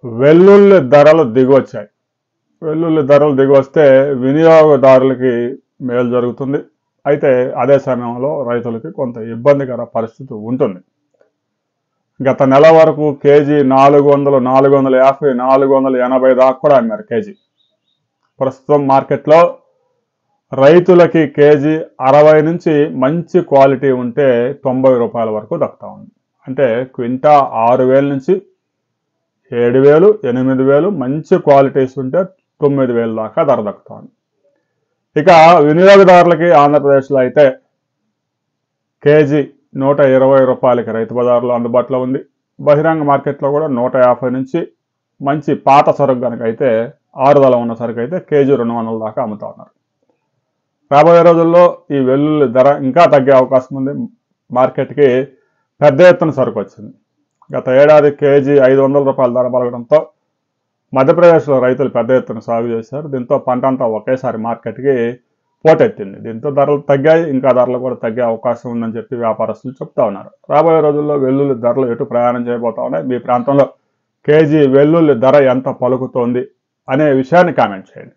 వెల్లుల్లి ధరలు దిగొచ్చాయి. వెల్లుల్లి ధరలు దిగొస్తే వినియోగదారులకి మేలు జరుగుతుంది. అయితే అదే సమయంలో రైతులకి కొంత ఇబ్బందికర పరిస్థితి ఉంటుంది. గత నెల వరకు కేజీ 400, 450, 480 దాకా కూడా అమ్మారు కేజీ. ప్రస్తుతం మార్కెట్లో రైతులకి కేజీ 60 నుంచి మంచి క్వాలిటీ ఉంటే 90 రూపాయల వరకు దక్కుతా ఉంది. అంటే క్వింటా 6,000 నుంచి 7,000, 8,000 మంచి క్వాలిటీస్ ఉంటే 9,000 దాకా ధర దక్కుతుంది. ఇక వినియోగదారులకి ఆంధ్రప్రదేశ్లో అయితే కేజీ 120 రూపాయలకి రైతు బజార్లో అందుబాటులో ఉంది. బహిరంగ మార్కెట్లో కూడా 150 నుంచి మంచి పాత సరుకు కనుక అయితే ఆరుదల ఉన్న సరుకు అయితే కేజీ 200 దాకా అమ్ముతా ఉన్నారు. రాబోయే రోజుల్లో ఈ వెల్లుల్లి ధర ఇంకా తగ్గే అవకాశం ఉంది. మార్కెట్కి పెద్ద ఎత్తున సరుకు వచ్చింది. గత ఏడాది కేజీ 500 రూపాయల ధర పలకడంతో మధ్యప్రదేశ్లో రైతులు పెద్ద ఎత్తున సాగు చేశారు. దీంతో పంట అంతా ఒకేసారి మార్కెట్కి పోటెత్తింది. దీంతో ధరలు తగ్గాయి. ఇంకా ధరలు కూడా తగ్గే అవకాశం ఉందని చెప్పి వ్యాపారస్తులు చెప్తా ఉన్నారు. రాబోయే రోజుల్లో వెల్లుల్లి ధరలు ఎటు ప్రయాణం చేయబోతా ఉన్నాయి, మీ ప్రాంతంలో కేజీ వెల్లుల్లి ధర ఎంత పలుకుతోంది అనే విషయాన్ని కామెంట్ చేయండి.